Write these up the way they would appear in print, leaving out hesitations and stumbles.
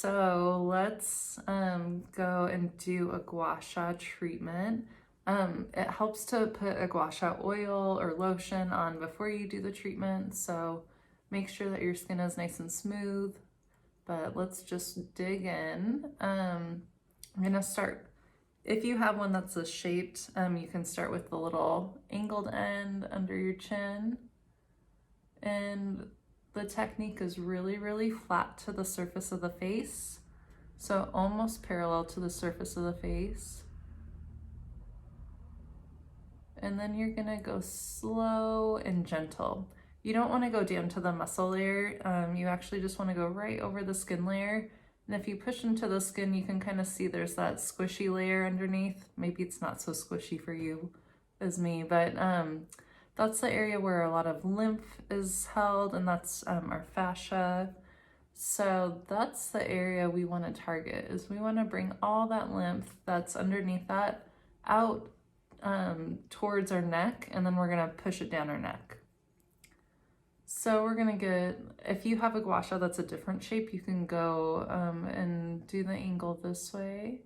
So let's go and do a Gua Sha treatment. It helps to put a Gua Sha oil or lotion on before you do the treatment, so make sure that your skin is nice and smooth. But let's just dig in. I'm gonna start, if you have one that's a shaped, you can start with the little angled end under your chin. And the technique is really flat to the surface of the face, so almost parallel to the surface of the face. And then you're gonna go slow and gentle. You don't want to go down to the muscle layer. You actually just want to go right over the skin layer. And if you push into the skin, you can kind of see there's that squishy layer underneath. Maybe it's not so squishy for you as me, but that's the area where a lot of lymph is held, and that's our fascia. So that's the area we want to target, is we want to bring all that lymph that's underneath that out towards our neck, and then we're going to push it down our neck. So we're going to get, if you have a Gua Sha that's a different shape, you can go and do the angle this way.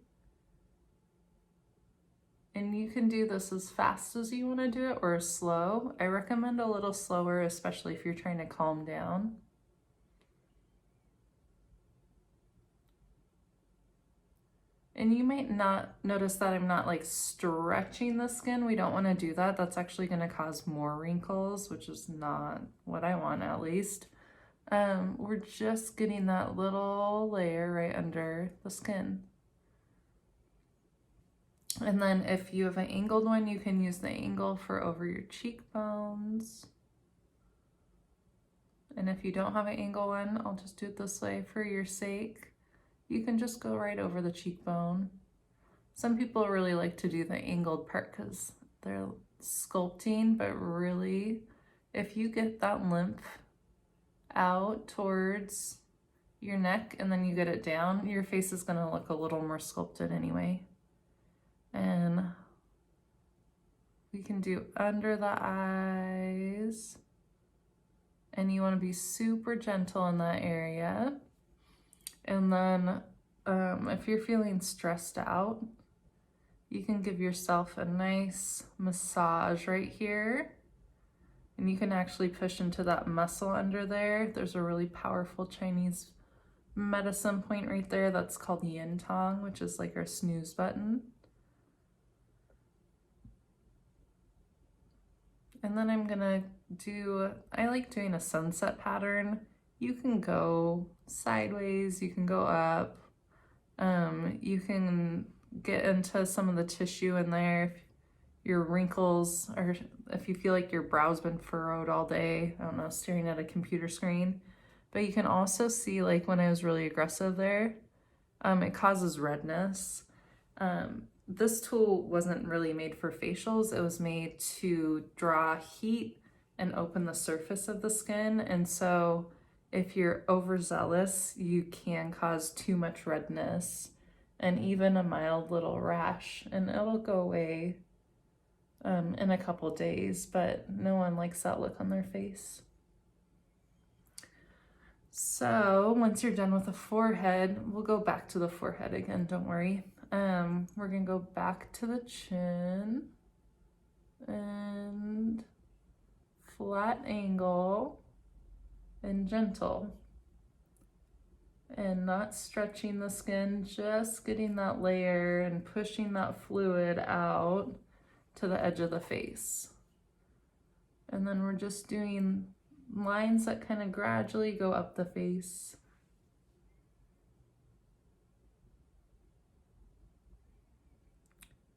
And you can do this as fast as you want to do it or slow. I recommend a little slower, especially if you're trying to calm down. And you might not notice that I'm not like stretching the skin. We don't want to do that. That's actually going to cause more wrinkles, which is not what I want, at least. We're just getting that little layer right under the skin. And then if you have an angled one, you can use the angle for over your cheekbones. And if you don't have an angle one, I'll just do it this way for your sake. You can just go right over the cheekbone. Some people really like to do the angled part because they're sculpting, but really, if you get that lymph out towards your neck and then you get it down, your face is going to look a little more sculpted anyway. And we can do under the eyes. And you want to be super gentle in that area. And then if you're feeling stressed out, you can give yourself a nice massage right here. And you can actually push into that muscle under there. There's a really powerful Chinese medicine point right there that's called yin tong, which is like our snooze button. And then I'm gonna do, I like doing a sunset pattern. You can go sideways, you can go up, you can get into some of the tissue in there if your wrinkles, or if you feel like your brow's been furrowed all day, I don't know, staring at a computer screen. But you can also see, like when I was really aggressive there, it causes redness. This tool wasn't really made for facials. It was made to draw heat and open the surface of the skin. And so if you're overzealous, you can cause too much redness and even a mild little rash, and it'll go away in a couple days, but no one likes that look on their face. So once you're done with the forehead, we'll go back to the forehead again, don't worry. We're gonna go back to the chin and flat angle and gentle, and not stretching the skin, just getting that layer and pushing that fluid out to the edge of the face. And then we're just doing lines that kind of gradually go up the face.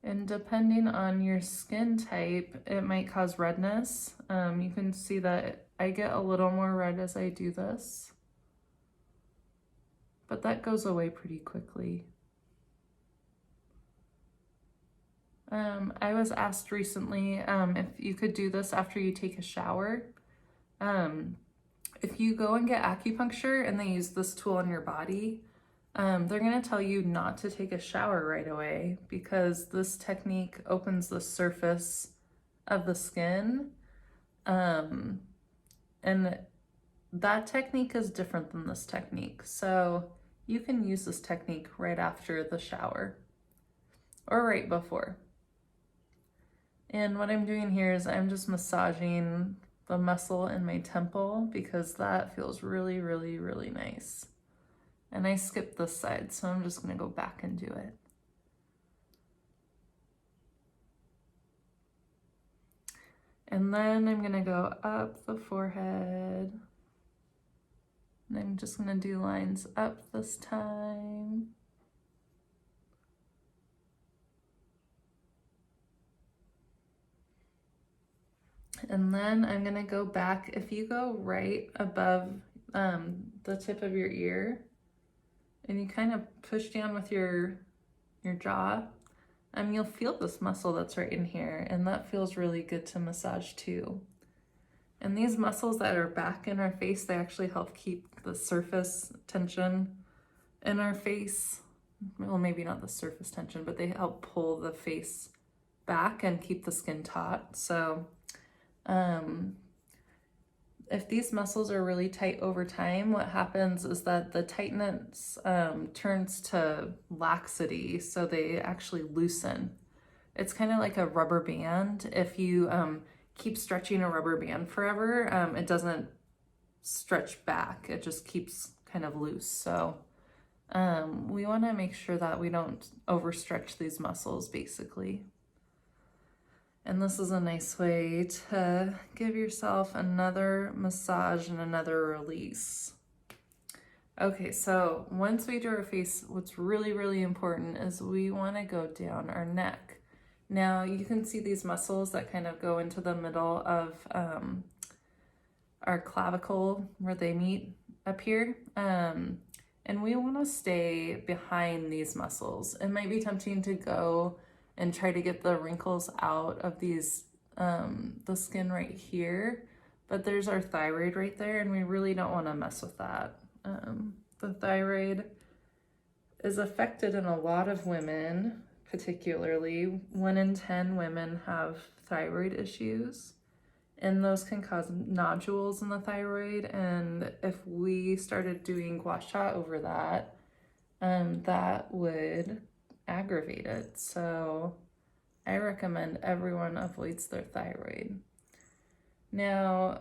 And depending on your skin type, it might cause redness. You can see that I get a little more red as I do this, but that goes away pretty quickly. I was asked recently if you could do this after you take a shower. If you go and get acupuncture and they use this tool on your body, they're going to tell you not to take a shower right away, because this technique opens the surface of the skin. And that technique is different than this technique. So You can use this technique right after the shower or right before. And what I'm doing here is I'm just massaging the muscle in my temple because that feels really, really, really nice. And I skipped this side, so I'm just gonna go back and do it. And then I'm gonna go up the forehead. And I'm just gonna do lines up this time. And then I'm gonna go back. If you go right above the tip of your ear and you kind of push down with your jaw, you'll feel this muscle that's right in here, and that feels really good to massage too. And these muscles that are back in our face, they actually help keep the surface tension in our face. Well, maybe not the surface tension, but they help pull the face back and keep the skin taut. So if these muscles are really tight over time, what happens is that the tightness turns to laxity, so they actually loosen. It's kind of like a rubber band. If you keep stretching a rubber band forever, it doesn't stretch back. It just keeps kind of loose. So we want to make sure that we don't overstretch these muscles, basically. And this is a nice way to give yourself another massage and another release. Okay, so once we do our face, what's really, really important is we want to go down our neck. Now you can see these muscles that kind of go into the middle of our clavicle where they meet up here. And we want to stay behind these muscles. It might be tempting to go and try to get the wrinkles out of these, the skin right here, but there's our thyroid right there, and we really don't want to mess with that. The thyroid is affected in a lot of women, particularly 1 in 10 women have thyroid issues, and those can cause nodules in the thyroid. And if we started doing Gua Sha over that, that would aggravate it. So I recommend everyone avoids their thyroid. Now,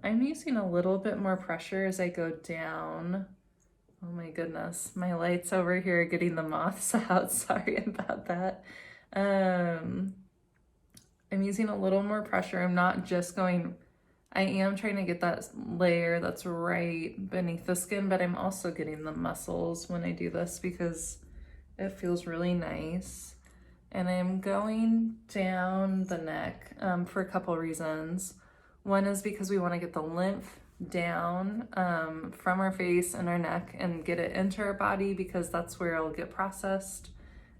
I'm using a little bit more pressure as I go down. Oh my goodness, my lights over here are getting the moths out. Sorry about that. I'm using a little more pressure. I'm not just going, I am trying to get that layer that's right beneath the skin, but I'm also getting the muscles when I do this because it feels really nice. And I'm going down the neck for a couple reasons. One is because we want to get the lymph down from our face and our neck and get it into our body, because that's where it'll get processed.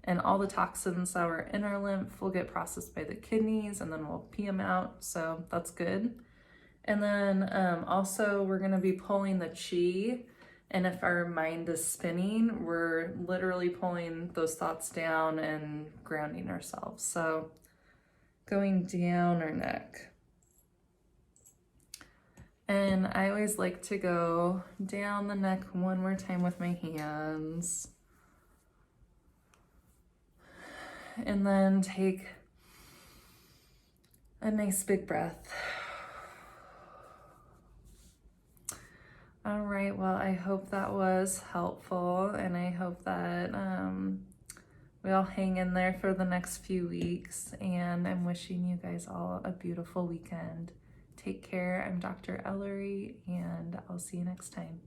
And all the toxins that were in our lymph will get processed by the kidneys, and then we'll pee them out. So that's good. And then also we're going to be pulling the chi. And if our mind is spinning, we're literally pulling those thoughts down and grounding ourselves. So going down our neck. And I always like to go down the neck one more time with my hands. And then take a nice big breath. All right, well, I hope that was helpful, and I hope that we all hang in there for the next few weeks, and I'm wishing you guys all a beautiful weekend. Take care. I'm Dr. Ellerie, and I'll see you next time.